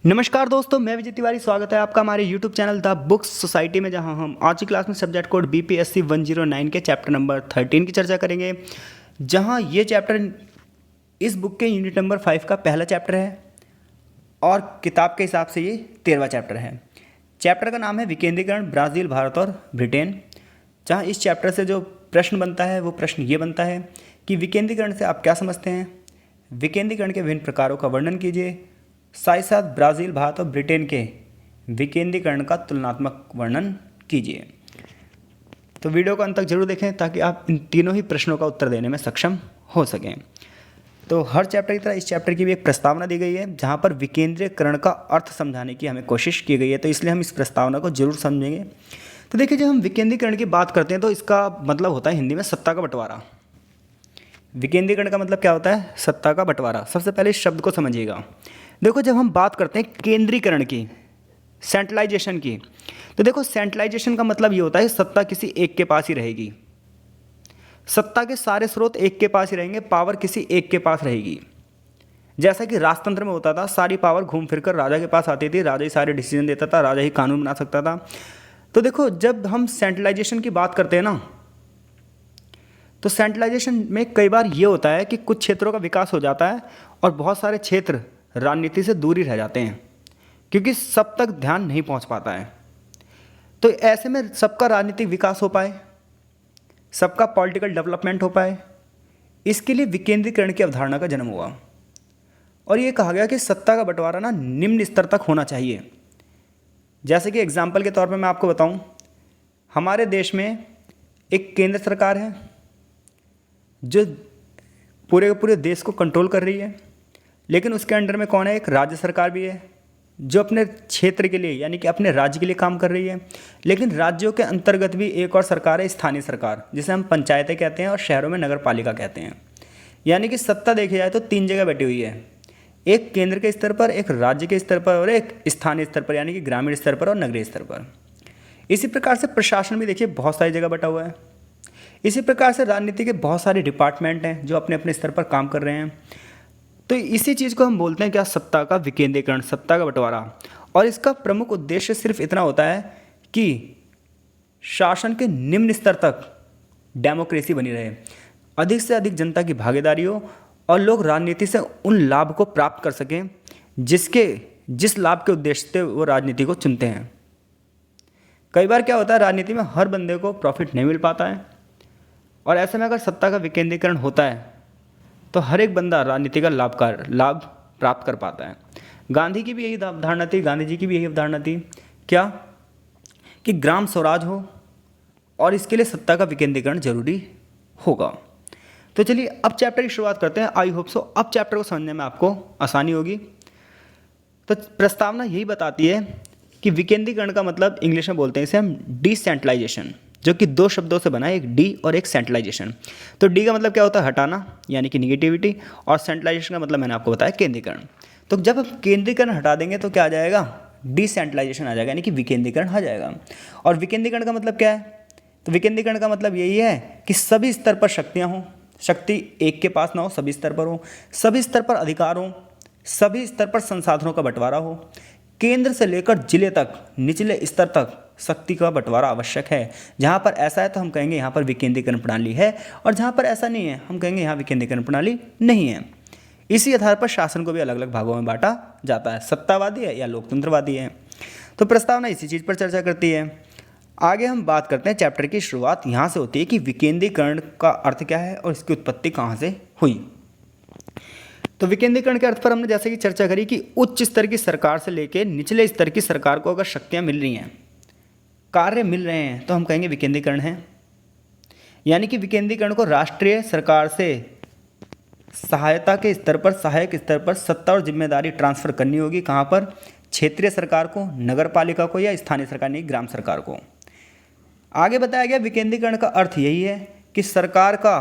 नमस्कार दोस्तों, मैं विजय तिवारी। स्वागत है आपका हमारे YouTube channel the books society में, जहां हम आज की क्लास में सब्जेक्ट कोड BPSC 109 के चैप्टर नंबर 13 की चर्चा करेंगे। जहां ये चैप्टर इस बुक के यूनिट नंबर 5 का पहला चैप्टर है और किताब के हिसाब से ये 13वां चैप्टर है। चैप्टर का नाम है विकेंद्रीकरण, ब्राज़ील, भारत और ब्रिटेन। जहाँ इस चैप्टर से जो प्रश्न बनता है वो प्रश्न ये बनता है कि विकेंद्रीकरण से आप क्या समझते हैं, विकेंद्रीकरण के विभिन्न प्रकारों का वर्णन कीजिए, साथ ही साथ ब्राज़ील, भारत और ब्रिटेन के विकेंद्रीकरण का तुलनात्मक वर्णन कीजिए। तो वीडियो को अंत तक जरूर देखें ताकि आप इन तीनों ही प्रश्नों का उत्तर देने में सक्षम हो सकें। तो हर चैप्टर की तरह इस चैप्टर की भी एक प्रस्तावना दी गई है जहाँ पर विकेंद्रीकरण का अर्थ समझाने की हमें कोशिश की गई है, तो इसलिए हम इस प्रस्तावना को जरूर समझेंगे। तो देखिए, जब हम विकेंद्रीकरण की बात करते हैं तो इसका मतलब होता है हिंदी में सत्ता का बंटवारा। विकेंद्रीकरण का मतलब क्या होता है? सत्ता का बंटवारा। सबसे पहले इस शब्द को समझिएगा। देखो, जब हम बात करते हैं केंद्रीकरण की, सेंट्रलाइजेशन की, तो देखो सेंट्रलाइजेशन का मतलब ये होता है सत्ता किसी एक के पास ही रहेगी। सत्ता के सारे स्रोत एक के पास ही रहेंगे, पावर किसी एक के पास रहेगी। जैसा कि राजतंत्र में होता था, सारी पावर घूम फिर कर राजा के पास आती थी, राजा ही सारे डिसीजन देता था, राजा ही कानून बना सकता था। तो देखो, जब हम सेंट्रलाइजेशन की बात करते हैं ना, तो सेंट्रलाइजेशन में कई बार ये होता है कि कुछ क्षेत्रों का विकास हो जाता है और बहुत सारे क्षेत्र राजनीति से दूर ही रह जाते हैं क्योंकि सब तक ध्यान नहीं पहुंच पाता है। तो ऐसे में सबका राजनीतिक विकास हो पाए, सबका पॉलिटिकल डेवलपमेंट हो पाए, इसके लिए विकेंद्रीकरण की अवधारणा का जन्म हुआ। और ये कहा गया कि सत्ता का बंटवारा ना निम्न स्तर तक होना चाहिए। जैसे कि एग्जाम्पल के तौर पर मैं आपको बताऊं, हमारे देश में एक केंद्र सरकार है जो पूरे के पूरे देश को कंट्रोल कर रही है, लेकिन उसके अंडर में कौन है? एक राज्य सरकार भी है जो अपने क्षेत्र के लिए यानी कि अपने राज्य के लिए काम कर रही है। लेकिन राज्यों के अंतर्गत भी एक और सरकार है, स्थानीय सरकार, जिसे हम पंचायतें कहते हैं और शहरों में नगर पालिका कहते हैं। यानी कि सत्ता देखी जाए तो तीन जगह बैठी हुई है, एक केंद्र के स्तर पर, एक राज्य के स्तर पर और एक स्थानीय स्तर पर यानी कि ग्रामीण स्तर पर और नगरीय स्तर पर। इसी प्रकार से प्रशासन भी देखिए बहुत सारी जगह बटा हुआ है। इसी प्रकार से राजनीति के बहुत सारे डिपार्टमेंट हैं जो अपने अपने स्तर पर काम कर रहे हैं। तो इसी चीज़ को हम बोलते हैं क्या? सत्ता का विकेंद्रीकरण, सत्ता का बंटवारा। और इसका प्रमुख उद्देश्य सिर्फ इतना होता है कि शासन के निम्न स्तर तक डेमोक्रेसी बनी रहे, अधिक से अधिक जनता की भागीदारी हो और लोग राजनीति से उन लाभ को प्राप्त कर सकें जिस लाभ के उद्देश्य से वो राजनीति को चुनते हैं। कई बार क्या होता है, राजनीति में हर बंदे को प्रॉफिट नहीं मिल पाता है, और ऐसे में अगर सत्ता का विकेंद्रीकरण होता है तो हर एक बंदा राजनीति का लाभ प्राप्त कर पाता है। गांधी की भी यही अवधारणा थी, गांधी जी की भी यही अवधारणा थी, क्या? कि ग्राम स्वराज हो और इसके लिए सत्ता का विकेंद्रीकरण जरूरी होगा। तो चलिए अब चैप्टर की शुरुआत करते हैं। आई होप सो अब चैप्टर को समझने में आपको आसानी होगी। तो प्रस्तावना यही बताती है कि विकेंद्रीकरण का मतलब इंग्लिश में बोलते हैं इसे हम डिसेंट्रलाइजेशन, जो कि दो शब्दों से बना है, एक डी और एक सेंट्रलाइजेशन। तो डी का मतलब क्या होता है? हटाना यानी कि निगेटिविटी, और सेंट्रलाइजेशन का मतलब मैंने आपको बताया केंद्रीकरण। तो जब हम केंद्रीकरण हटा देंगे तो क्या आ जाएगा? डिसेंट्रलाइजेशन आ जाएगा, यानी कि विकेंद्रीकरण आ जाएगा। और विकेंद्रीकरण का मतलब क्या है? तो विकेंद्रीकरण का मतलब यही है कि सभी स्तर पर शक्तियाँ हों, शक्ति एक के पास ना हो, सभी स्तर पर हो, सभी स्तर पर अधिकार हों, सभी स्तर पर संसाधनों का बंटवारा हो, केंद्र से लेकर जिले तक, निचले स्तर तक शक्ति का बंटवारा आवश्यक है। जहाँ पर ऐसा है तो हम कहेंगे यहाँ पर विकेंद्रीकरण प्रणाली है, और जहाँ पर ऐसा नहीं है हम कहेंगे यहाँ विकेंद्रीकरण प्रणाली नहीं है। इसी आधार पर शासन को भी अलग अलग भागों में बांटा जाता है, सत्तावादी है या लोकतंत्रवादी है। तो प्रस्तावना इसी चीज़ पर चर्चा करती है। आगे हम बात करते हैं, चैप्टर की शुरुआत यहाँ से होती है कि विकेंद्रीकरण का अर्थ क्या है और इसकी उत्पत्ति कहाँ से हुई। तो विकेंद्रीकरण के अर्थ पर हमने जैसे कि चर्चा करी कि उच्च स्तर की सरकार से लेकर निचले स्तर की सरकार को अगर शक्तियाँ मिल रही हैं, कार्य मिल रहे हैं, तो हम कहेंगे विकेंद्रीकरण है। यानी कि विकेंद्रीकरण को राष्ट्रीय सरकार से सहायता के स्तर पर, सहायक स्तर पर सत्ता और जिम्मेदारी ट्रांसफर करनी होगी। कहाँ पर? क्षेत्रीय सरकार को, नगर पालिका को या स्थानीय सरकार यानी ग्राम सरकार को। आगे बताया गया विकेंद्रीकरण का अर्थ यही है कि सरकार का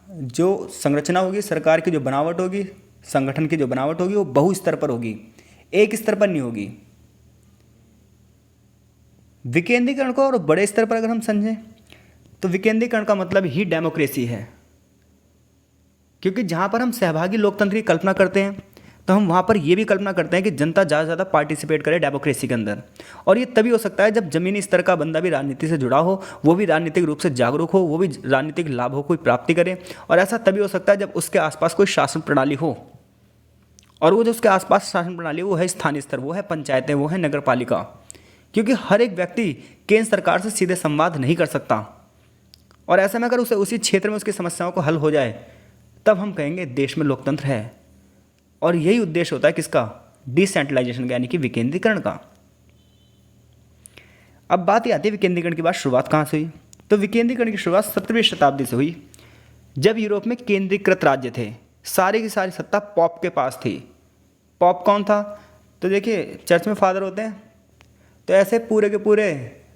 जो संरचना होगी, सरकार की जो बनावट होगी, संगठन की जो बनावट होगी वो बहु स्तर पर होगी, एक स्तर पर नहीं होगी। विकेंद्रीकरण को और बड़े स्तर पर अगर हम समझें तो विकेंद्रीकरण का मतलब ही डेमोक्रेसी है, क्योंकि जहाँ पर हम सहभागी लोकतंत्र की कल्पना करते हैं तो हम वहाँ पर ये भी कल्पना करते हैं कि जनता ज़्यादा से ज़्यादा पार्टिसिपेट करे डेमोक्रेसी के अंदर। और ये तभी हो सकता है जब ज़मीनी स्तर का बंदा भी राजनीति से जुड़ा हो, वो भी राजनीतिक रूप से जागरूक हो, वो भी राजनीतिक लाभों को प्राप्ति करे। और ऐसा तभी हो सकता है जब उसके आसपास कोई शासन प्रणाली हो, और वो जो उसके आसपास शासन प्रणाली वो है स्थानीय स्तर, वो है पंचायतें, वो है नगर पालिका। क्योंकि हर एक व्यक्ति केंद्र सरकार से सीधे संवाद नहीं कर सकता, और ऐसे में अगर उसे उसी क्षेत्र में उसकी समस्याओं को हल हो जाए, तब हम कहेंगे देश में लोकतंत्र है। और यही उद्देश्य होता है किसका? डिसेंट्रलाइजेशन का, यानी कि विकेंद्रीकरण का। अब बात ये आती है विकेंद्रीकरण की बात शुरुआत कहाँ से हुई? तो विकेंद्रीकरण की शुरुआत 17वीं शताब्दी से हुई, जब यूरोप में केंद्रीकृत राज्य थे। सारी की सारी सत्ता पॉप के पास थी। पॉप कौन था? तो देखिए, चर्च में फादर होते हैं, तो ऐसे पूरे के पूरे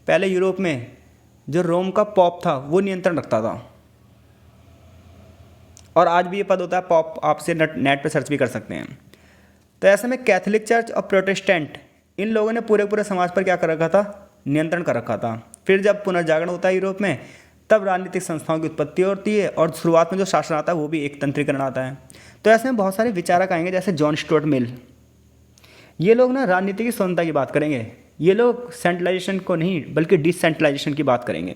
पहले यूरोप में जो रोम का पॉप था वो नियंत्रण रखता था। और आज भी ये पद होता है पॉप, आप से नेट पे सर्च भी कर सकते हैं। तो ऐसे में कैथोलिक चर्च और प्रोटेस्टेंट, इन लोगों ने पूरे पूरे समाज पर क्या कर रखा था? नियंत्रण कर रखा था। फिर जब पुनर्जागरण होता है यूरोप में, तब राजनीतिक संस्थाओं की उत्पत्ति होती है, और शुरुआत में जो शासन आता है वो भी एक तंत्रीकरण आता है। तो ऐसे में बहुत सारे विचारक आएंगे, जैसे जॉन स्टुअर्ट मिल। ये लोग ना राजनीति की स्वतंत्रता की बात करेंगे। ये लोग सेंट्रलाइजेशन को नहीं बल्कि डिसेंट्रलाइजेशन की बात करेंगे।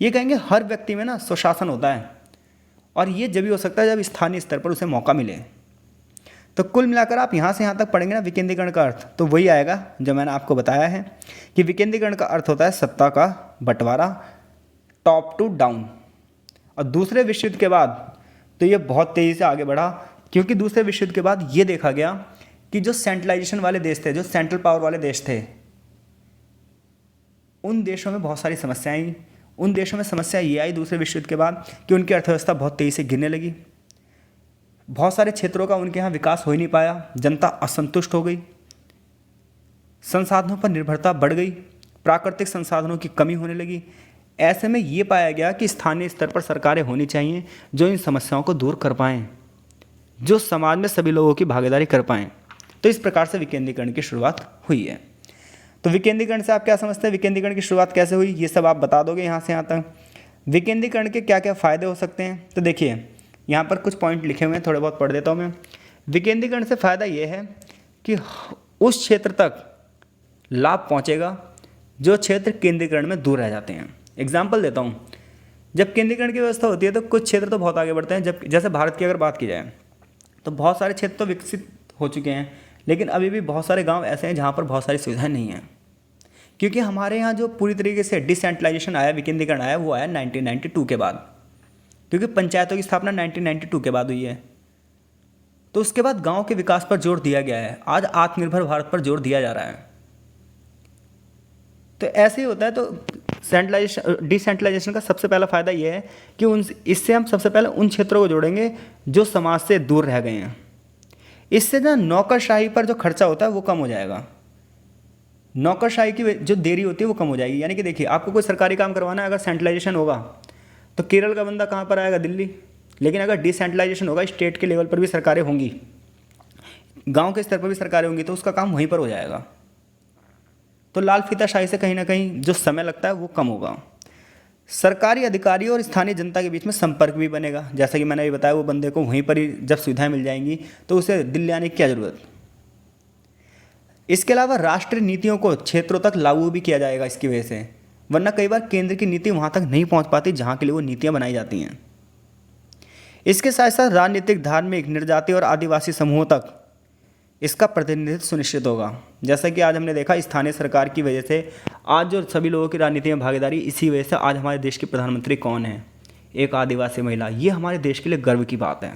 ये कहेंगे हर व्यक्ति में ना स्वशासन होता है, और ये जब भी हो सकता है जब स्थानीय स्तर पर उसे मौका मिले। तो कुल मिलाकर आप यहाँ से यहाँ तक पढ़ेंगे ना विकेंद्रीकरण का अर्थ, तो वही आएगा जो मैंने आपको बताया है कि विकेंद्रीकरण का अर्थ होता है सत्ता का बंटवारा, टॉप टू डाउन। और दूसरे विश्व युद्ध के बाद तो ये बहुत तेज़ी से आगे बढ़ा, क्योंकि दूसरे विश्व युद्ध के बाद ये देखा गया कि जो सेंट्रलाइजेशन वाले देश थे, जो सेंट्रल पावर वाले देश थे, उन देशों में बहुत सारी समस्याएं आई। उन देशों में समस्या ये आई दूसरे विश्व युद्ध के बाद कि उनकी अर्थव्यवस्था बहुत तेज़ी से गिरने लगी। बहुत सारे क्षेत्रों का उनके यहाँ विकास हो ही नहीं पाया, जनता असंतुष्ट हो गई, संसाधनों पर निर्भरता बढ़ गई, प्राकृतिक संसाधनों की कमी होने लगी। ऐसे में ये पाया गया कि स्थानीय स्तर पर सरकारें होनी चाहिए जो इन समस्याओं को दूर कर पाएँ, जो समाज में सभी लोगों की भागीदारी कर पाएँ। तो इस प्रकार से विकेंद्रीकरण की शुरुआत हुई है। तो विकेंद्रीकरण से आप क्या समझते हैं? विकेंद्रीकरण की शुरुआत कैसे हुई, ये सब आप बता दोगे यहाँ से यहाँ तक। विकेंद्रीकरण के क्या क्या फ़ायदे हो सकते हैं? तो देखिए, यहाँ पर कुछ पॉइंट लिखे हुए हैं, थोड़े बहुत पढ़ देता हूँ मैं। विकेंद्रीकरण से फ़ायदा ये है कि उस क्षेत्र तक लाभ पहुँचेगा जो क्षेत्र केंद्रीकरण में दूर रह जाते हैं। एग्जाम्पल देता हूँ, जब केंद्रीकरण की व्यवस्था होती है तो कुछ क्षेत्र तो बहुत आगे बढ़ते हैं। जब जैसे भारत की अगर बात की जाए तो बहुत सारे क्षेत्र तो विकसित हो चुके हैं, लेकिन अभी भी बहुत सारे गांव ऐसे हैं जहां पर बहुत सारी सुविधाएं नहीं हैं। क्योंकि हमारे यहाँ जो पूरी तरीके से डिसेंट्रलाइजेशन आया, विकेंद्रीकरण आया, वो आया 1992 के बाद, क्योंकि पंचायतों की स्थापना 1992 के बाद हुई है। तो उसके बाद गाँव के विकास पर जोर दिया गया है। आज आत्मनिर्भर भारत पर जोर दिया जा रहा है। तो ऐसे ही होता है। तो डिसेंट्रलाइजेशन का सबसे पहला फ़ायदा ये है कि इससे हम सबसे पहले उन क्षेत्रों को जोड़ेंगे जो समाज से दूर रह गए हैं। इससे ना नौकरशाही पर जो खर्चा होता है वो कम हो जाएगा। नौकरशाही की जो देरी होती है वो कम हो जाएगी। यानी कि देखिए, आपको कोई सरकारी काम करवाना है, अगर सेंट्रलाइजेशन होगा तो केरल का बंदा कहाँ पर आएगा? दिल्ली। लेकिन अगर डिसेंट्रलाइजेशन होगा, स्टेट के लेवल पर भी सरकारें होंगी, गांव के स्तर पर भी सरकारें होंगी, तो उसका काम वहीं पर हो जाएगा। तो लाल फीताशाही से कहीं ना कहीं जो समय लगता है वो कम होगा। सरकारी अधिकारियों और स्थानीय जनता के बीच में संपर्क भी बनेगा। जैसा कि मैंने अभी बताया, वो बंदे को वहीं पर ही जब सुविधाएं मिल जाएंगी तो उसे दिल्ली आने की क्या ज़रूरत। इसके अलावा राष्ट्रीय नीतियों को क्षेत्रों तक लागू भी किया जाएगा इसकी वजह से, वरना कई बार केंद्र की नीति वहाँ तक नहीं पहुँच पाती जहाँ के लिए वो नीतियाँ बनाई जाती हैं। इसके साथ साथ राजनीतिक, धार्मिक, निर्जातीय और आदिवासी समूहों तक इसका प्रतिनिधित्व सुनिश्चित होगा। जैसा कि आज हमने देखा, स्थानीय सरकार की वजह से आज जो सभी लोगों की राजनीति में भागीदारी, इसी वजह से आज हमारे देश की प्रधानमंत्री कौन है? एक आदिवासी महिला। ये हमारे देश के लिए गर्व की बात है।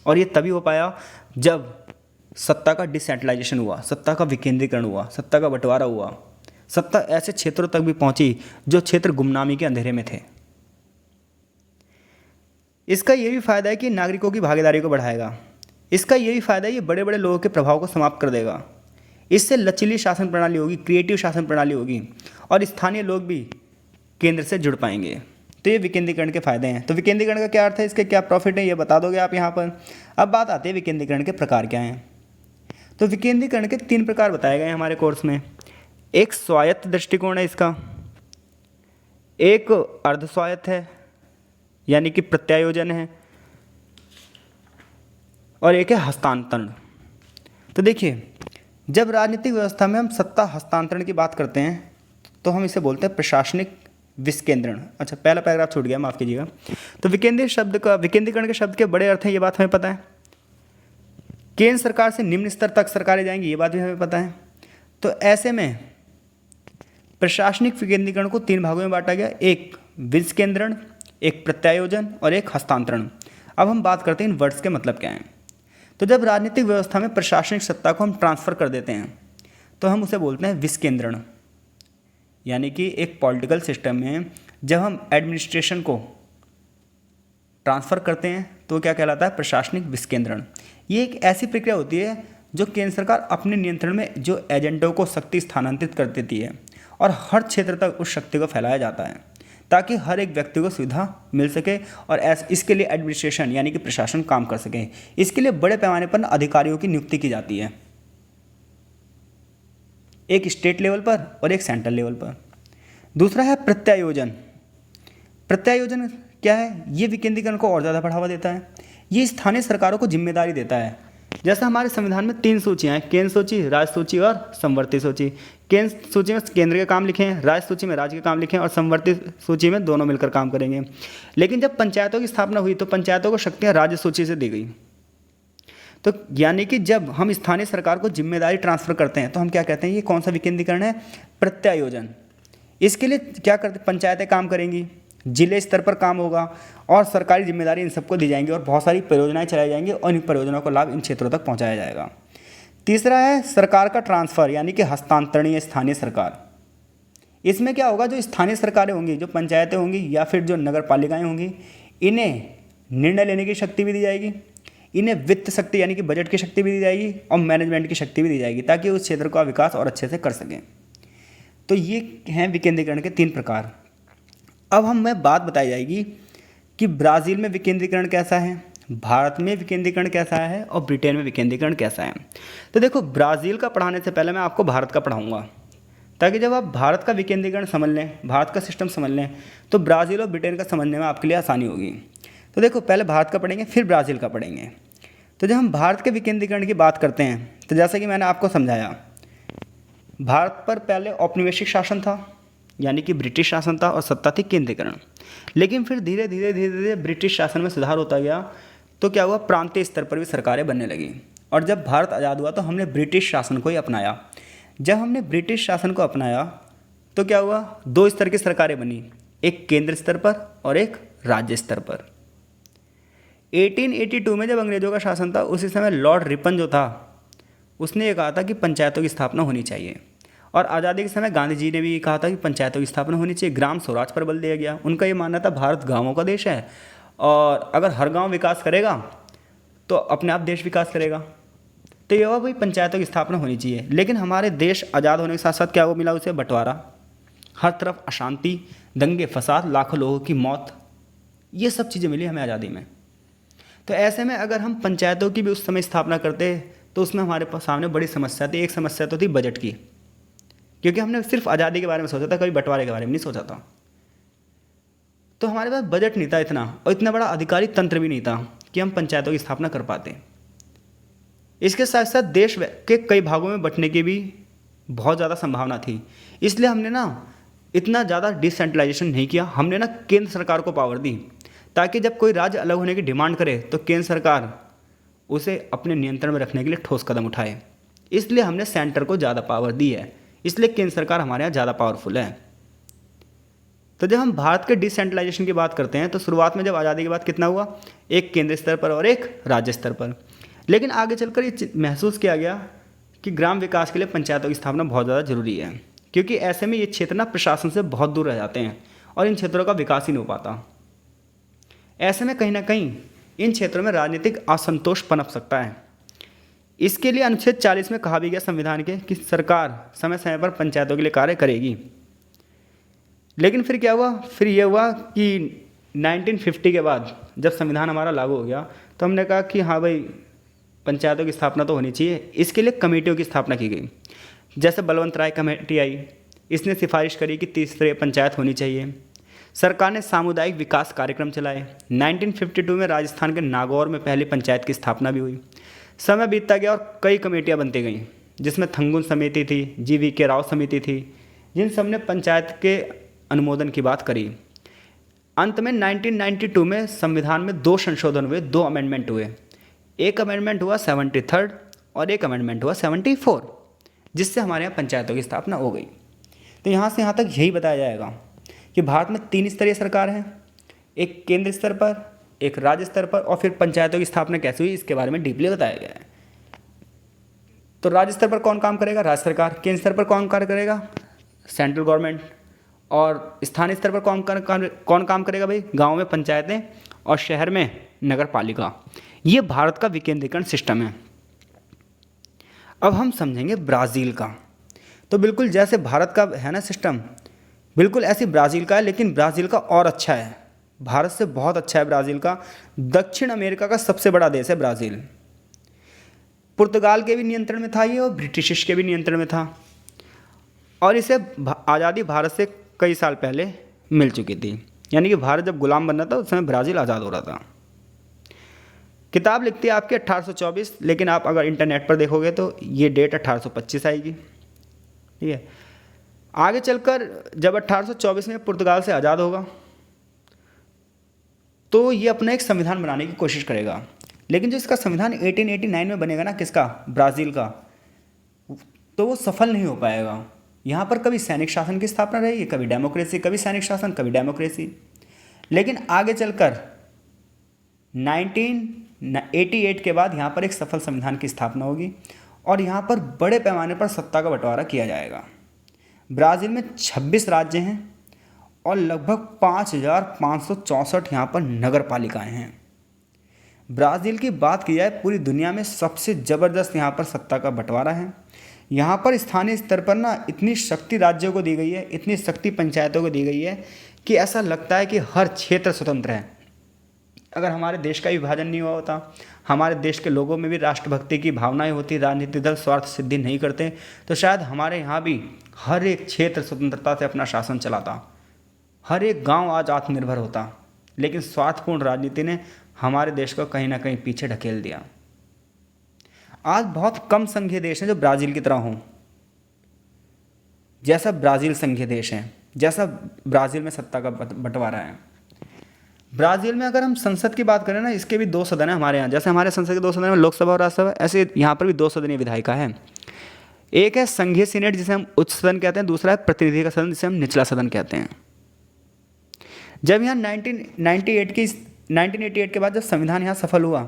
और ये तभी हो पाया जब सत्ता का डिसेंट्रलाइजेशन हुआ, सत्ता का विकेंद्रीकरण हुआ, सत्ता का बंटवारा हुआ। सत्ता ऐसे क्षेत्रों तक भी पहुंची जो क्षेत्र गुमनामी के अंधेरे में थे। इसका ये भी फायदा है कि नागरिकों की भागीदारी को बढ़ाएगा। इसका ये भी फायदा है, ये बड़े बड़े लोगों के प्रभाव को समाप्त कर देगा। इससे लचीली शासन प्रणाली होगी, क्रिएटिव शासन प्रणाली होगी, और स्थानीय लोग भी केंद्र से जुड़ पाएंगे। तो ये विकेंद्रीकरण के फायदे हैं। तो विकेंद्रीकरण का क्या अर्थ है, इसके क्या प्रॉफिट है, ये बता दोगे आप यहाँ पर। अब बात आती है विकेंद्रीकरण के प्रकार क्या हैं। तो विकेंद्रीकरण के 3 प्रकार बताए गए हैं हमारे कोर्स में। एक स्वायत्त दृष्टिकोण है इसका, एक अर्ध स्वायत्त है यानी कि प्रत्यायोजन है, और एक है हस्तांतरण। तो देखिए, जब राजनीतिक व्यवस्था में हम सत्ता हस्तांतरण की बात करते हैं तो हम इसे बोलते हैं प्रशासनिक विकेंद्रण। अच्छा, पहला पैराग्राफ छूट गया, माफ़ कीजिएगा। तो विकेंद्रीकरण के शब्द के बड़े अर्थ हैं, ये बात हमें पता है। केंद्र सरकार से निम्न स्तर तक सरकारें जाएंगी, ये बात भी हमें पता है। तो ऐसे में प्रशासनिक विकेंद्रीकरण को 3 भागों में बांटा गया, एक विकेंद्रण, एक प्रत्यायोजन और एक हस्तांतरण। अब हम बात करते हैं इन वर्ड्स के मतलब क्या हैं। तो जब राजनीतिक व्यवस्था में प्रशासनिक सत्ता को हम ट्रांसफ़र कर देते हैं तो हम उसे बोलते हैं विकेंद्रण। यानी कि एक पॉलिटिकल सिस्टम में जब हम एडमिनिस्ट्रेशन को ट्रांसफ़र करते हैं तो क्या कहलाता है? प्रशासनिक विकेंद्रण। ये एक ऐसी प्रक्रिया होती है जो केंद्र सरकार अपने नियंत्रण में जो एजेंटों को शक्ति स्थानांतरित कर देती है और हर क्षेत्र तक उस शक्ति को फैलाया जाता है ताकि हर एक व्यक्ति को सुविधा मिल सके और इसके लिए एडमिनिस्ट्रेशन यानी कि प्रशासन काम कर सके। इसके लिए बड़े पैमाने पर अधिकारियों की नियुक्ति की जाती है, एक स्टेट लेवल पर और एक सेंट्रल लेवल पर। दूसरा है प्रत्यायोजन। प्रत्यायोजन क्या है? ये विकेंद्रीकरण को और ज़्यादा बढ़ावा देता है। ये स्थानीय सरकारों को जिम्मेदारी देता है। जैसा हमारे संविधान में 3 सूचियाँ हैं, केंद्र सूची, राज्य सूची और समवर्ती सूची। केंद्र सूची में केंद्र के काम लिखे हैं, राज्य सूची में राज्य के काम लिखे हैं और समवर्ती सूची में दोनों मिलकर काम करेंगे। लेकिन जब पंचायतों की स्थापना हुई तो पंचायतों को शक्तियाँ राज्य सूची से दी गई। तो यानी कि जब हम स्थानीय सरकार को जिम्मेदारी ट्रांसफ़र करते हैं तो हम क्या कहते हैं? ये कौन सा विकेंद्रीकरण है? प्रत्यायोजन। इसके लिए क्या करते? पंचायतें काम करेंगी, जिले स्तर पर काम होगा और सरकारी जिम्मेदारी इन सबको दी जाएंगी और बहुत सारी परियोजनाएं चलाई जाएंगी और इन परियोजनाओं का लाभ इन क्षेत्रों तक पहुंचाया जाएगा। तीसरा है सरकार का ट्रांसफ़र यानी कि हस्तांतरणीय स्थानीय सरकार। इसमें क्या होगा? जो स्थानीय सरकारें होंगी, जो पंचायतें होंगी या फिर जो नगर पालिकाएँ होंगी, इन्हें निर्णय लेने की शक्ति भी दी जाएगी, इन्हें वित्त शक्ति यानी कि बजट की शक्ति भी दी जाएगी और मैनेजमेंट की शक्ति भी दी जाएगी ताकि उस क्षेत्र का विकास और अच्छे से कर सकें। तो ये हैं विकेंद्रीकरण के 3 प्रकार। अब हमें बात बताई जाएगी कि ब्राज़ील में विकेंद्रीकरण कैसा है, भारत में विकेंद्रीकरण कैसा है और ब्रिटेन में विकेंद्रीकरण कैसा है। तो देखो, ब्राज़ील का पढ़ाने से पहले मैं आपको भारत का पढ़ाऊँगा ताकि जब आप भारत का विकेंद्रीकरण समझ लें, भारत का सिस्टम समझ लें तो ब्राज़ील और ब्रिटेन का समझने में आपके लिए आसानी होगी। तो देखो, पहले भारत का पढ़ेंगे फिर ब्राज़ील का पढ़ेंगे। तो जब हम भारत के विकेंद्रीकरण की बात करते हैं तो जैसा कि मैंने आपको समझाया, भारत पर पहले औपनिवेशिक शासन था यानी कि ब्रिटिश शासन था और सत्ता थी केंद्रीकरण। लेकिन फिर धीरे धीरे ब्रिटिश शासन में सुधार होता गया तो क्या हुआ? प्रांतीय स्तर पर भी सरकारें बनने लगी और जब भारत आज़ाद हुआ तो हमने ब्रिटिश शासन को ही अपनाया। जब हमने ब्रिटिश शासन को अपनाया तो क्या हुआ? 2 स्तर की सरकारें बनी, एक केंद्र स्तर पर और एक राज्य स्तर पर। 1882 में जब अंग्रेज़ों का शासन था उसी समय लॉर्ड रिपन जो था उसने ये कहा था कि पंचायतों की स्थापना होनी चाहिए और आज़ादी के समय गांधी जी ने भी कहा था कि पंचायतों की स्थापना होनी चाहिए। ग्राम स्वराज पर बल दिया गया। उनका ये मानना था भारत गाँवों का देश है और अगर हर गाँव विकास करेगा तो अपने आप देश विकास करेगा। तो ये हुआ भाई, पंचायतों की स्थापना होनी चाहिए। लेकिन हमारे देश आज़ाद होने के साथ साथ क्या वो मिला उसे? बंटवारा। हर तरफ अशांति, दंगे फसाद, लाखों लोगों की मौत, ये सब चीज़ें मिली हमें आज़ादी में। तो ऐसे में अगर हम पंचायतों की भी उस समय स्थापना करते तो उसमें हमारे पास सामने बड़ी समस्या थी। एक समस्या तो थी बजट की, क्योंकि हमने सिर्फ आज़ादी के बारे में सोचा था, कभी बंटवारे के बारे में नहीं सोचा था। तो हमारे पास बजट नहीं था इतना और इतना बड़ा अधिकारी तंत्र भी नहीं था कि हम पंचायतों की स्थापना कर पाते। इसके साथ साथ देश के कई भागों में बंटने की भी बहुत ज़्यादा संभावना थी। इसलिए हमने ना इतना ज़्यादा डिसेंट्रलाइजेशन नहीं किया। हमने ना केंद्र सरकार को पावर दी ताकि जब कोई राज्य अलग होने की डिमांड करे तो केंद्र सरकार उसे अपने नियंत्रण में रखने के लिए ठोस कदम उठाए। इसलिए हमने सेंटर को ज़्यादा पावर दी है, इसलिए केंद्र सरकार हमारे यहाँ ज़्यादा पावरफुल है। तो जब हम भारत के डिसेंट्रलाइजेशन की बात करते हैं तो शुरुआत में जब आज़ादी के बाद कितना हुआ? एक केंद्र स्तर पर और एक राज्य स्तर पर। लेकिन आगे चलकर ये महसूस किया गया कि ग्राम विकास के लिए पंचायतों की स्थापना बहुत ज़्यादा ज़रूरी है, क्योंकि ऐसे में ये क्षेत्र ना प्रशासन से बहुत दूर रह जाते हैं और इन क्षेत्रों का विकास ही नहीं हो पाता। ऐसे में कहीं ना कहीं इन क्षेत्रों में राजनीतिक असंतोष पनप सकता है। इसके लिए अनुच्छेद 40 में कहा भी गया संविधान के कि सरकार समय समय पर पंचायतों के लिए कार्य करेगी। लेकिन फिर क्या हुआ? फिर ये हुआ कि 1950 के बाद जब संविधान हमारा लागू हो गया तो हमने कहा कि हाँ भाई, पंचायतों की स्थापना तो होनी चाहिए। इसके लिए कमेटियों की स्थापना की गई। जैसे बलवंत राय कमेटी आई, इसने सिफारिश करी कि 30 स्तरीय पंचायत होनी चाहिए। सरकार ने सामुदायिक विकास कार्यक्रम चलाए। 1952 में राजस्थान के नागौर में पहली पंचायत की स्थापना भी हुई। समय बीतता गया और कई कमेटियां बनती गईं, जिसमें थंगुन समिति थी, GV राव समिति थी, जिन सब ने पंचायत के अनुमोदन की बात करी। अंत में 1992 में संविधान में 2 संशोधन हुए, 2 अमेंडमेंट हुए। एक अमेंडमेंट हुआ 73 और एक अमेंडमेंट हुआ 74, जिससे हमारे यहाँ पंचायतों की स्थापना हो गई। तो यहाँ से यहाँ तक यही बताया जाएगा कि भारत में 3 स्तरीय सरकार है, एक केंद्र स्तर पर, एक राज्य स्तर पर, और फिर पंचायतों की स्थापना कैसे हुई इसके बारे में डीपली बताया गया है। तो राज्य स्तर पर कौन काम करेगा? राज्य सरकार। केंद्र स्तर पर कौन कार्य करेगा? Central government. और स्थानीय स्तर पर कौन काम करेगा भाई? गाँव में पंचायतें और शहर में नगर पालिका। ये भारत का विकेंद्रीकरण सिस्टम है। अब हम समझेंगे ब्राज़ील का। तो बिल्कुल जैसे भारत का है ना सिस्टम, बिल्कुल ऐसी ब्राज़ील का है, लेकिन ब्राज़ील का और अच्छा है, भारत से बहुत अच्छा है ब्राज़ील का। दक्षिण अमेरिका का सबसे बड़ा देश है ब्राज़ील। पुर्तगाल के भी नियंत्रण में था ये और ब्रिटिश के भी नियंत्रण में था, और इसे आज़ादी भारत से कई साल पहले मिल चुकी थी। यानी कि भारत जब गुलाम बन रहा था उस समय ब्राज़ील आज़ाद हो रहा था। किताब लिखती है आपके 1824, लेकिन आप अगर इंटरनेट पर देखोगे तो ये डेट 1825 आएगी। ठीक है, आगे चलकर जब 1824 में पुर्तगाल से आज़ाद होगा तो ये अपना एक संविधान बनाने की कोशिश करेगा, लेकिन जो इसका संविधान 1889 में बनेगा ना, किसका? ब्राज़ील का, तो वो सफल नहीं हो पाएगा। यहाँ पर कभी सैनिक शासन की स्थापना रहेगी, कभी डेमोक्रेसी, कभी सैनिक शासन, कभी डेमोक्रेसी। लेकिन आगे चलकर 1988 के बाद यहाँ पर एक सफल संविधान की स्थापना होगी और यहाँ पर बड़े पैमाने पर सत्ता का बंटवारा किया जाएगा। ब्राज़ील में 26 राज्य हैं और लगभग 5564 यहाँ पर नगर पालिकाएँ हैं। ब्राज़ील की बात की जाए, पूरी दुनिया में सबसे ज़बरदस्त यहाँ पर सत्ता का बंटवारा है। यहाँ पर स्थानीय स्तर पर ना इतनी शक्ति राज्यों को दी गई है, इतनी शक्ति पंचायतों को दी गई है कि ऐसा लगता है कि हर क्षेत्र स्वतंत्र है। अगर हमारे देश का विभाजन नहीं हुआ होता, हमारे देश के लोगों में भी राष्ट्रभक्ति की भावनाएं होती, राजनीतिक दल स्वार्थ सिद्धि नहीं करते, तो शायद हमारे यहाँ भी हर एक क्षेत्र स्वतंत्रता से अपना शासन चलाता, हर एक गांव आज आत्मनिर्भर होता। लेकिन स्वार्थपूर्ण राजनीति ने हमारे देश को कहीं ना कहीं पीछे ढकेल दिया। आज बहुत कम संघीय देश हैं जो ब्राज़ील की तरह हों, जैसा ब्राज़ील संघीय देश है, जैसा ब्राज़ील में सत्ता का बंटवारा है। ब्राज़ील में अगर हम संसद की बात करें ना, इसके भी 2 सदन हैं हमारे यहाँ। जैसे हमारे संसद के 2 सदन हैं, लोकसभा और राज्यसभा, ऐसे यहाँ पर भी 2 सदनीय विधायिका है। एक है संघीय सीनेट जिसे हम उच्च सदन कहते हैं, दूसरा है प्रतिनिधि का सदन जिसे हम निचला सदन कहते हैं। जब यहाँ 1988 के बाद जब संविधान यहाँ सफल हुआ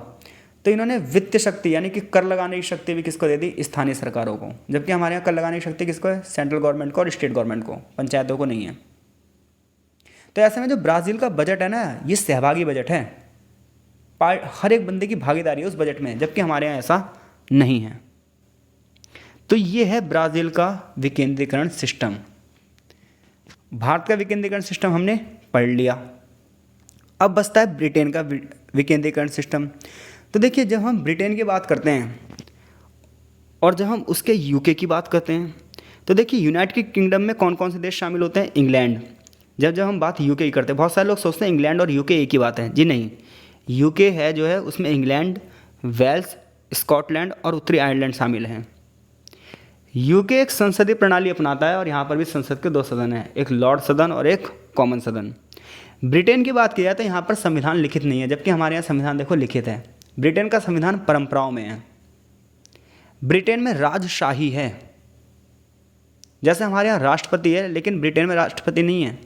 तो इन्होंने वित्तीय शक्ति यानी कि कर लगाने की शक्ति भी किसको दे दी? स्थानीय सरकारों को। जबकि हमारे यहाँ कर लगाने की शक्ति किसको है? सेंट्रल गवर्नमेंट को और स्टेट गवर्नमेंट को, पंचायतों को नहीं है। तो ऐसे में जो ब्राज़ील का बजट है ना, ये सहभागी बजट है, हर एक बंदे की भागीदारी है उस बजट में, जबकि हमारे यहाँ ऐसा नहीं है। तो ये है ब्राज़ील का विकेंद्रीकरण सिस्टम। भारत का विकेंद्रीकरण सिस्टम हमने पढ़ लिया। अब बचता है ब्रिटेन का विकेंद्रीकरण सिस्टम। तो देखिए, जब हम ब्रिटेन की बात करते हैं और जब हम उसके यूके की बात करते हैं, तो देखिए यूनाइटेड किंगडम में कौन कौन से देश शामिल होते हैं? इंग्लैंड। जब हम बात यूके की करते हैं, बहुत सारे लोग सोचते हैं इंग्लैंड और यूके एक ही बात है। जी नहीं, यूके है जो है उसमें इंग्लैंड, वेल्स, स्कॉटलैंड और उत्तरी आयरलैंड शामिल हैं। यूके एक संसदीय प्रणाली अपनाता है और यहाँ पर भी संसद के 2 सदन हैं, एक लॉर्ड सदन और एक कॉमन सदन। ब्रिटेन की बात की जाए तो यहाँ पर संविधान लिखित नहीं है, जबकि हमारे यहाँ संविधान देखो लिखित है। ब्रिटेन का संविधान परंपराओं में है। ब्रिटेन में राजशाही है, जैसे हमारे यहाँ राष्ट्रपति है, लेकिन ब्रिटेन में राष्ट्रपति नहीं है,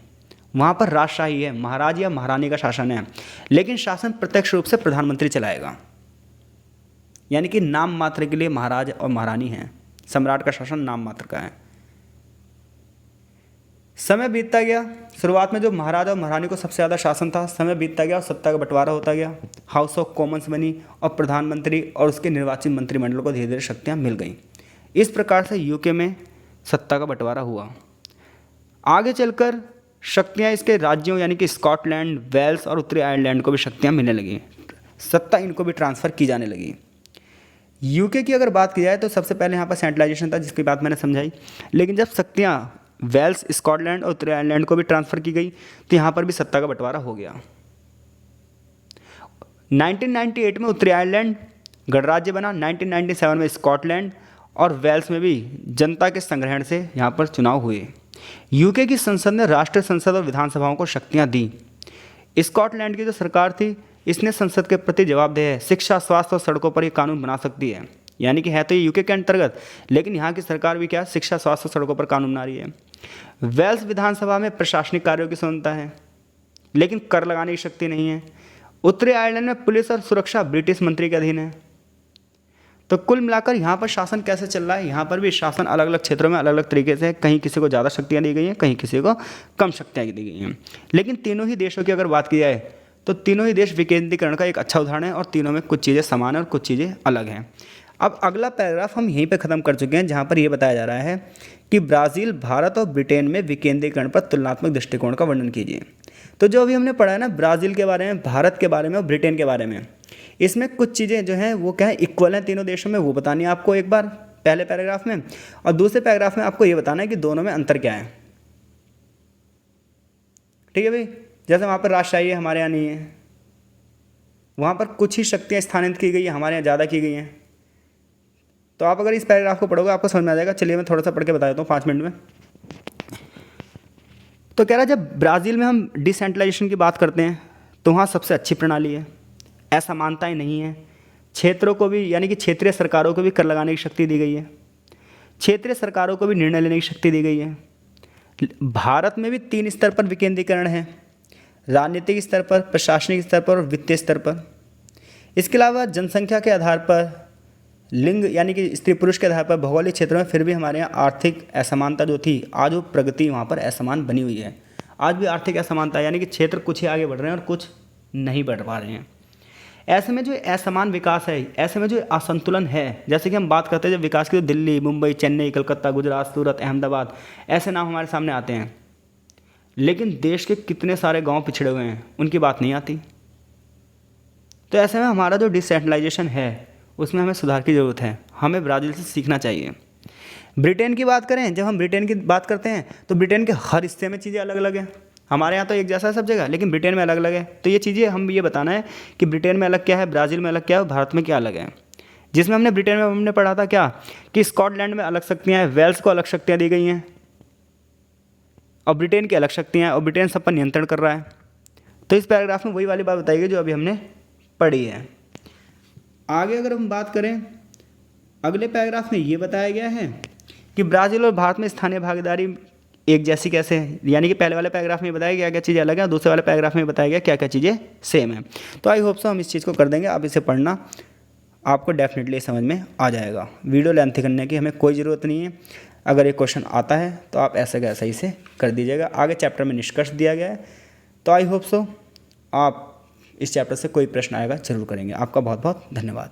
वहाँ पर राजशाही है, महाराज या महारानी का शासन है, लेकिन शासन प्रत्यक्ष रूप से प्रधानमंत्री चलाएगा। यानी कि नाम मात्र के लिए महाराज और महारानी हैं, सम्राट का शासन नाम मात्र का है। समय बीतता गया, शुरुआत में जो महाराजा और महारानी को सबसे ज़्यादा शासन था, समय बीतता गया और सत्ता का बंटवारा होता गया। हाउस ऑफ कॉमन्स बनी और प्रधानमंत्री और उसके निर्वाचित मंत्रिमंडल को धीरे धीरे शक्तियाँ मिल गईं। इस प्रकार से यूके में सत्ता का बंटवारा हुआ। आगे चलकर शक्तियाँ इसके राज्यों यानी कि स्कॉटलैंड, वेल्स और उत्तरी आयरलैंड को भी शक्तियाँ मिलने लगी, सत्ता इनको भी ट्रांसफ़र की जाने लगी। यूके की अगर बात की जाए तो सबसे पहले यहाँ पर सेंट्रलाइजेशन था, जिसकी बात मैंने समझाई। लेकिन जब शक्तियाँ वेल्स, स्कॉटलैंड और उत्तरी आयरलैंड को भी ट्रांसफ़र की गई तो यहाँ पर भी सत्ता का बंटवारा हो गया। 1998 में उत्तरी आयरलैंड गणराज्य बना 1997 में स्कॉटलैंड और वेल्स में भी जनता के संग्रहण से यहाँ पर चुनाव हुए। यूके की संसद ने राष्ट्रीय संसद और विधानसभाओं को शक्तियाँ दी। स्कॉटलैंड की जो सरकार थी इसने संसद के प्रति जवाबदेह है, शिक्षा, स्वास्थ्य और सड़कों पर ये कानून बना सकती है। यानी कि है तो ये यूके के अंतर्गत, लेकिन यहाँ की सरकार भी क्या शिक्षा, स्वास्थ्य और सड़कों पर कानून बना रही है। वेल्स विधानसभा में प्रशासनिक कार्यों की स्वतंत्रता है, लेकिन कर लगाने की शक्ति नहीं है। उत्तरी आयरलैंड में पुलिस और सुरक्षा ब्रिटिश मंत्री के अधीन है। तो कुल मिलाकर यहाँ पर शासन कैसे चल रहा है, यहाँ पर भी शासन अलग अलग क्षेत्रों में अलग अलग तरीके से है। कहीं किसी को ज़्यादा शक्तियाँ दी गई हैं, कहीं किसी को कम शक्तियाँ दी गई हैं। लेकिन तीनों ही देशों की अगर बात की जाए तो तीनों ही देश विकेंद्रीकरण का एक अच्छा उदाहरण है और तीनों में कुछ चीज़ें समान हैं और कुछ चीज़ें अलग हैं। अब अगला पैराग्राफ हम यहीं पे ख़त्म कर चुके हैं, जहाँ पर ये बताया जा रहा है कि ब्राज़ील, भारत और ब्रिटेन में विकेंद्रीकरण पर तुलनात्मक दृष्टिकोण का वर्णन कीजिए। तो जो अभी हमने पढ़ा है ना ब्राज़ील के बारे में, भारत के बारे में और ब्रिटेन के बारे में, इसमें कुछ चीज़ें जो हैं वो क्या है इक्वल हैं तीनों देशों में, वो बतानी है आपको एक बार पहले पैराग्राफ में, और दूसरे पैराग्राफ में आपको ये बताना है कि दोनों में अंतर क्या है। ठीक है भाई, जैसे वहाँ पर राजशाही है, हमारे यहाँ नहीं है। वहाँ पर कुछ ही शक्तियाँ स्थानांतरित की गई है, हमारे यहाँ ज़्यादा की गई हैं। तो आप अगर इस पैराग्राफ को पढ़ोगे आपको समझ में आ जाएगा। चलिए मैं थोड़ा सा पढ़ के बता देता हूँ 5 मिनट में। तो कह रहा है जब ब्राज़ील में हम डिसेंट्रलाइजेशन की बात करते हैं तो वहाँ सबसे अच्छी प्रणाली है, असमानताएं नहीं है। क्षेत्रों को भी यानी कि क्षेत्रीय सरकारों को भी कर लगाने की शक्ति दी गई है, क्षेत्रीय सरकारों को भी निर्णय लेने की शक्ति दी गई है। भारत में भी 3 स्तर पर विकेंद्रीकरण है, राजनीतिक स्तर पर, प्रशासनिक स्तर पर और वित्तीय स्तर पर। इसके अलावा जनसंख्या के आधार पर, लिंग यानी कि स्त्री पुरुष के आधार पर, भौगोलिक क्षेत्रों में फिर भी हमारे यहाँ आर्थिक असमानता जो थी, आज वो प्रगति वहाँ पर असमान बनी हुई है। आज भी आर्थिक असमानता यानी कि क्षेत्र कुछ ही आगे बढ़ रहे हैं और कुछ नहीं बढ़ पा रहे हैं। ऐसे में जो असमान विकास है, ऐसे में जो असंतुलन है, जैसे कि हम बात करते हैं जब विकास की, तो दिल्ली, मुंबई, चेन्नई, कलकत्ता, गुजरात, सूरत, अहमदाबाद, ऐसे नाम हमारे सामने आते हैं। लेकिन देश के कितने सारे गांव पिछड़े हुए हैं, उनकी बात नहीं आती। तो ऐसे में हमारा जो डिसेंट्रलाइजेशन है उसमें हमें सुधार की ज़रूरत है, हमें ब्राज़ील से सीखना चाहिए। ब्रिटेन की बात करें, जब हम ब्रिटेन की बात करते हैं तो ब्रिटेन के हर हिस्से में चीज़ें अलग अलग हैं। हमारे यहाँ तो एक जैसा है सब जगह, लेकिन ब्रिटेन में अलग अलग है। तो ये चीज़ें हम ये बताना है कि ब्रिटेन में अलग क्या है, ब्राज़ील में अलग क्या है, भारत में क्या अलग है। जिसमें हमने ब्रिटेन में हमने पढ़ा था क्या कि स्कॉटलैंड में अलग शक्तियाँ हैं, वेल्स को अलग शक्तियाँ दी गई हैं और ब्रिटेन की अलग शक्तियाँ हैं और ब्रिटेन सब पर नियंत्रण कर रहा है। तो इस पैराग्राफ में वही वाली बात बताई गई जो अभी हमने पढ़ी है। आगे अगर हम बात करें, अगले पैराग्राफ में ये बताया गया है कि ब्राज़ील और भारत में स्थानीय भागीदारी एक जैसी कैसे है। यानी कि पहले वाले पैराग्राफ में बताया गया क्या चीज़ें अलग है, दूसरे वाले पैराग्राफ में बताया गया क्या क्या चीज़ें सेम है। तो आई होप सो हम इस चीज़ को कर देंगे। आप इसे पढ़ना, आपको डेफिनेटली समझ में आ जाएगा। वीडियो लेंथ करने की हमें कोई ज़रूरत नहीं है। अगर एक क्वेश्चन आता है तो आप ऐसे का ऐसा ही से कर दीजिएगा। आगे चैप्टर में निष्कर्ष दिया गया है, तो आई होप सो आप इस चैप्टर से कोई प्रश्न आएगा ज़रूर करेंगे। आपका बहुत बहुत धन्यवाद।